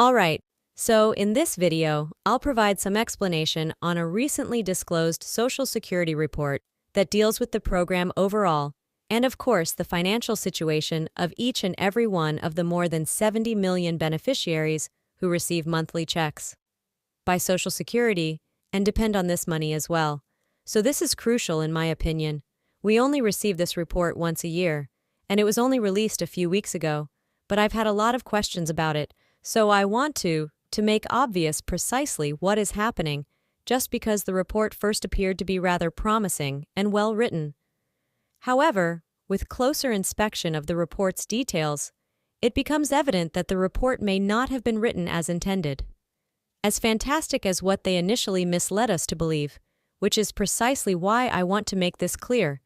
Alright, so in this video, I'll provide some explanation on a recently disclosed Social Security report that deals with the program overall, and of course the financial situation of each and every one of the more than 70 million beneficiaries who receive monthly checks by Social Security and depend on this money as well. So this is crucial in my opinion. We only receive this report once a year, and it was only released a few weeks ago, but I've had a lot of questions about it, so I want to make obvious precisely what is happening, just because the report first appeared to be rather promising and well written. However, with closer inspection of the report's details, it becomes evident that the report may not have been written as intended. As fantastic as what they initially misled us to believe, which is precisely why I want to make this clear,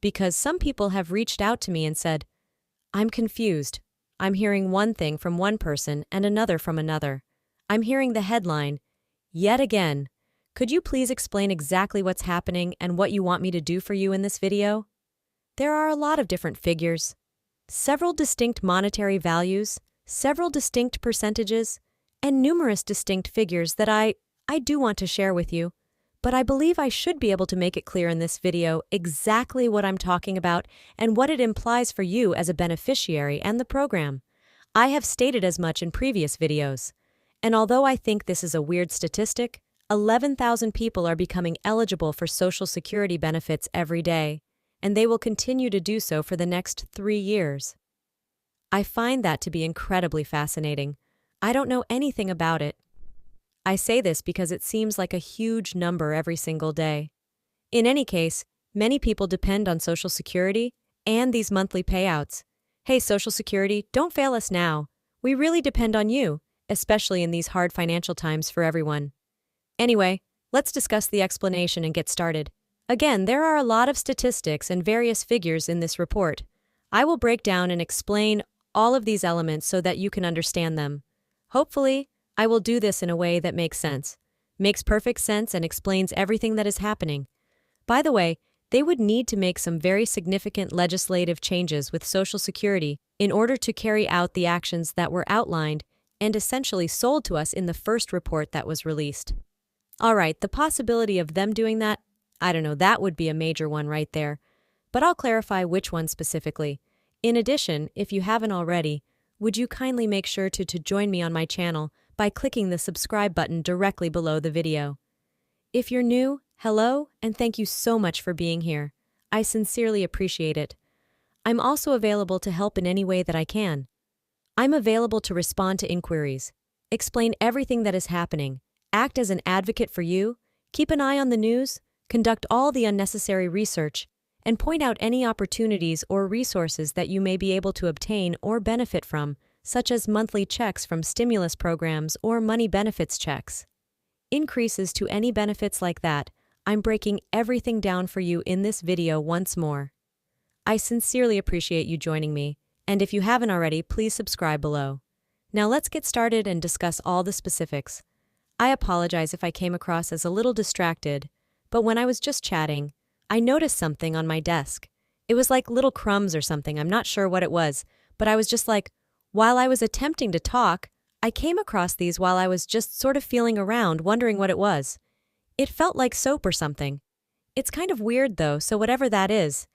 because some people have reached out to me and said, "I'm confused. I'm hearing one thing from one person and another from another. I'm hearing the headline, yet again. Could you please explain exactly what's happening and what you want me to do for you in this video?" There are a lot of different figures, several distinct monetary values, several distinct percentages, and numerous distinct figures that I do want to share with you, but I believe I should be able to make it clear in this video exactly what I'm talking about and what it implies for you as a beneficiary and the program. I have stated as much in previous videos, and although I think this is a weird statistic, 11,000 people are becoming eligible for Social Security benefits every day, and they will continue to do so for the next 3 years. I find that to be incredibly fascinating. I don't know anything about it. I say this because it seems like a huge number every single day. In any case, many people depend on Social Security and these monthly payouts. Hey, Social Security, don't fail us now. We really depend on you, especially in these hard financial times for everyone. Anyway, let's discuss the explanation and get started. Again, there are a lot of statistics and various figures in this report. I will break down and explain all of these elements so that you can understand them. Hopefully, I will do this in a way that makes sense, makes perfect sense, and explains everything that is happening. By the way, they would need to make some very significant legislative changes with Social Security in order to carry out the actions that were outlined and essentially sold to us in the first report that was released. Alright, the possibility of them doing that, I don't know, that would be a major one right there. But I'll clarify which one specifically. In addition, if you haven't already, would you kindly make sure to join me on my channel by clicking the subscribe button directly below the video. If you're new, hello, and thank you so much for being here. I sincerely appreciate it. I'm also available to help in any way that I can. I'm available to respond to inquiries, explain everything that is happening, act as an advocate for you, keep an eye on the news, conduct all the unnecessary research, and point out any opportunities or resources that you may be able to obtain or benefit from, such as monthly checks from stimulus programs or money benefits checks. Increases to any benefits like that, I'm breaking everything down for you in this video once more. I sincerely appreciate you joining me, and if you haven't already, please subscribe below. Now let's get started and discuss all the specifics. I apologize if I came across as a little distracted, but when I was just chatting, I noticed something on my desk. It was like little crumbs or something, I'm not sure what it was, but I was just like, while I was attempting to talk, I came across these while I was just sort of feeling around, wondering what it was. It felt like soap or something. It's kind of weird though, so whatever that is,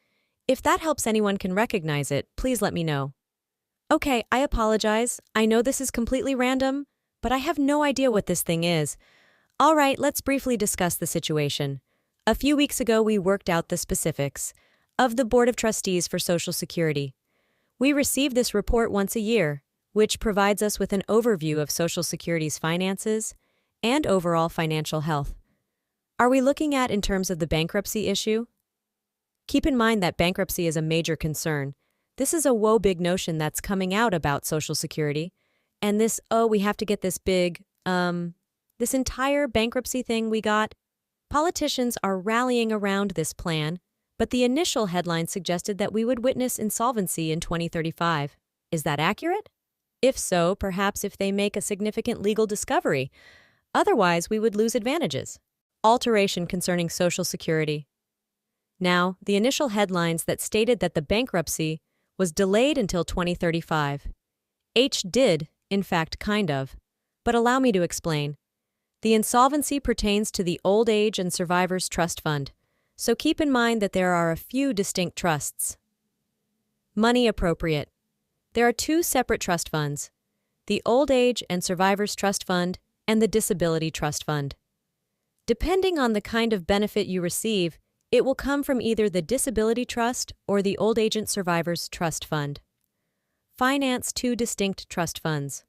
if that helps anyone can recognize it, please let me know. Okay, I apologize. I know this is completely random, but I have no idea what this thing is. Alright, let's briefly discuss the situation. A few weeks ago, we worked out the specifics of the Board of Trustees for Social Security. We receive this report once a year, which provides us with an overview of Social Security's finances and overall financial health. Are we looking at in terms of the bankruptcy issue? Keep in mind that bankruptcy is a major concern. This is a whoa big notion that's coming out about Social Security, and this, we have to get this big, this entire bankruptcy thing we got. Politicians are rallying around this plan, but the initial headline suggested that we would witness insolvency in 2035. Is that accurate? If so, perhaps if they make a significant legal discovery. Otherwise, we would lose advantages. Alteration concerning Social Security. Now, the initial headlines that stated that the bankruptcy was delayed until 2035. Did, in fact, kind of. but allow me to explain. The insolvency pertains to the Old Age and Survivors Trust Fund, so keep in mind that there are a few distinct trusts. Money appropriate. There are two separate trust funds, the Old Age and Survivors Trust Fund and the Disability Trust Fund. Depending on the kind of benefit you receive, it will come from either the Disability Trust or the Old Age and Survivors Trust Fund. Finance two distinct trust funds.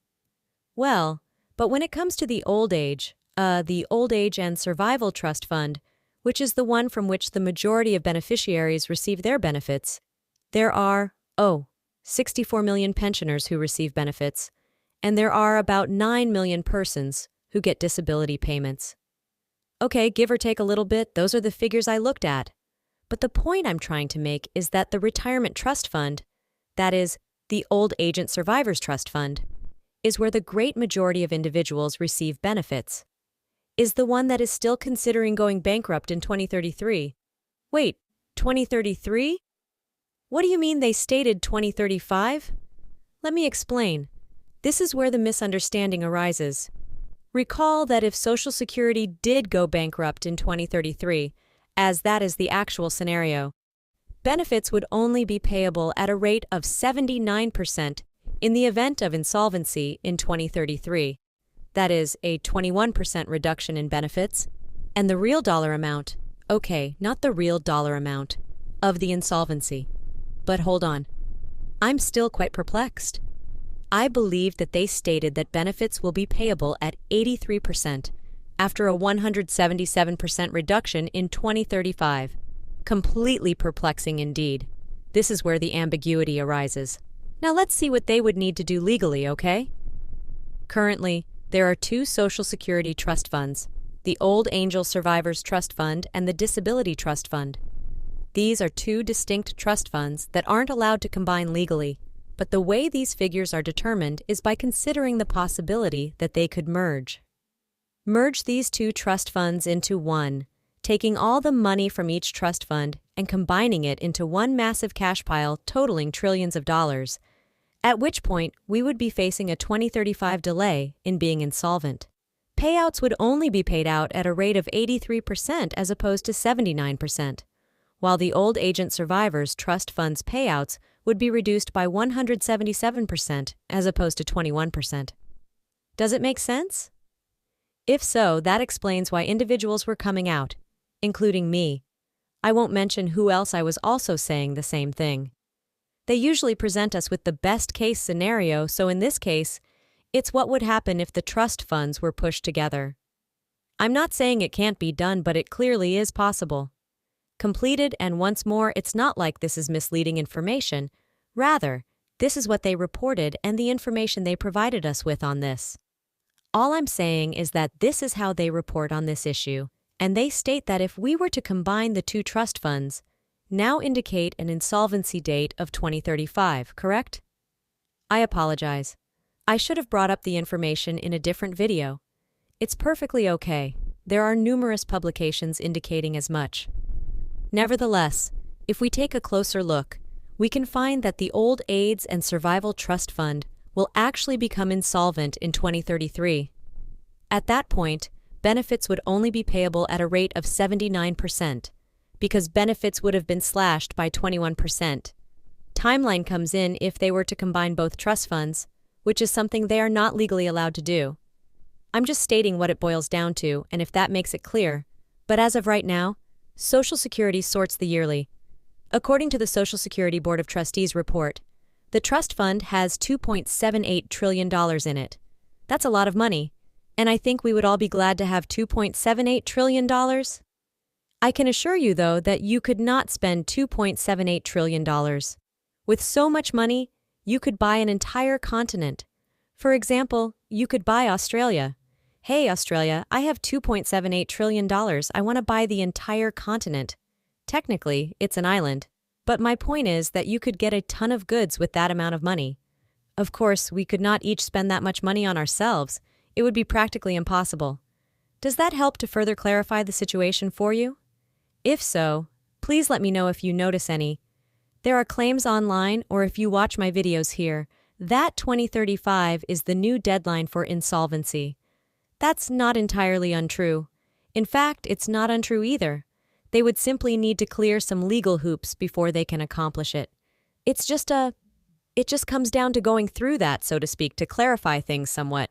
Well, but when it comes to the Old Age and Survival Trust Fund, which is the one from which the majority of beneficiaries receive their benefits, there are, 64 million pensioners who receive benefits, and there are about 9 million persons who get disability payments. Okay, give or take a little bit, those are the figures I looked at. But the point I'm trying to make is that the Retirement Trust Fund, that is, the Old Age and Survivors Trust Fund, is where the great majority of individuals receive benefits, is the one that is still considering going bankrupt in 2033. Wait, 2033? What do you mean they stated 2035? Let me explain. This is where the misunderstanding arises. Recall that if Social Security did go bankrupt in 2033, as that is the actual scenario, benefits would only be payable at a rate of 79% in the event of insolvency in 2033. That is a 21% reduction in benefits, and the real dollar amount, not the real dollar amount, of the insolvency. But hold on, I'm still quite perplexed. I believe that they stated that benefits will be payable at 83% after a 177% reduction in 2035. Completely perplexing indeed. This is where the ambiguity arises. Now let's see what they would need to do legally, okay? Currently, there are two Social Security trust funds, the Old Angel Survivors Trust Fund and the Disability Trust Fund. These are two distinct trust funds that aren't allowed to combine legally, but the way these figures are determined is by considering the possibility that they could merge. Merge these two trust funds into one, taking all the money from each trust fund and combining it into one massive cash pile totaling trillions of dollars, at which point we would be facing a 2035 delay in being insolvent. Payouts would only be paid out at a rate of 83% as opposed to 79%, while the Old Agent Survivors Trust Fund's payouts would be reduced by 177% as opposed to 21%. Does it make sense? If so, that explains why individuals were coming out, including me. I won't mention who else I was also saying the same thing. They usually present us with the best case scenario, so in this case, it's what would happen if the trust funds were pushed together. I'm not saying it can't be done, but it clearly is possible. Completed, and once more, it's not like this is misleading information. Rather, this is what they reported and the information they provided us with on this. All I'm saying is that this is how they report on this issue, and they state that if we were to combine the two trust funds, now indicate an insolvency date of 2035, correct? I apologize. I should have brought up the information in a different video. It's perfectly okay. There are numerous publications indicating as much. Nevertheless, if we take a closer look, we can find that the Old AIDS and Survival Trust Fund will actually become insolvent in 2033. At that point, benefits would only be payable at a rate of 79%, because benefits would have been slashed by 21%. Timeline comes in if they were to combine both trust funds, which is something they are not legally allowed to do. I'm just stating what it boils down to, and if that makes it clear. But as of right now, Social Security sorts the yearly. According to the Social Security Board of Trustees report, the trust fund has $2.78 trillion in it. That's a lot of money, and I think we would all be glad to have $2.78 trillion. I can assure you, though, that you could not spend $2.78 trillion. With so much money, you could buy an entire continent. For example, you could buy Australia. Hey, Australia, I have $2.78 trillion. I want to buy the entire continent. Technically, it's an island, but my point is that you could get a ton of goods with that amount of money. Of course, we could not each spend that much money on ourselves. It would be practically impossible. Does that help to further clarify the situation for you? If so, please let me know if you notice any. There are claims online, or if you watch my videos here, that 2035 is the new deadline for insolvency. That's not entirely untrue. In fact, it's not untrue either. They would simply need to clear some legal hoops before they can accomplish it. It just comes down to going through that, so to speak, to clarify things somewhat.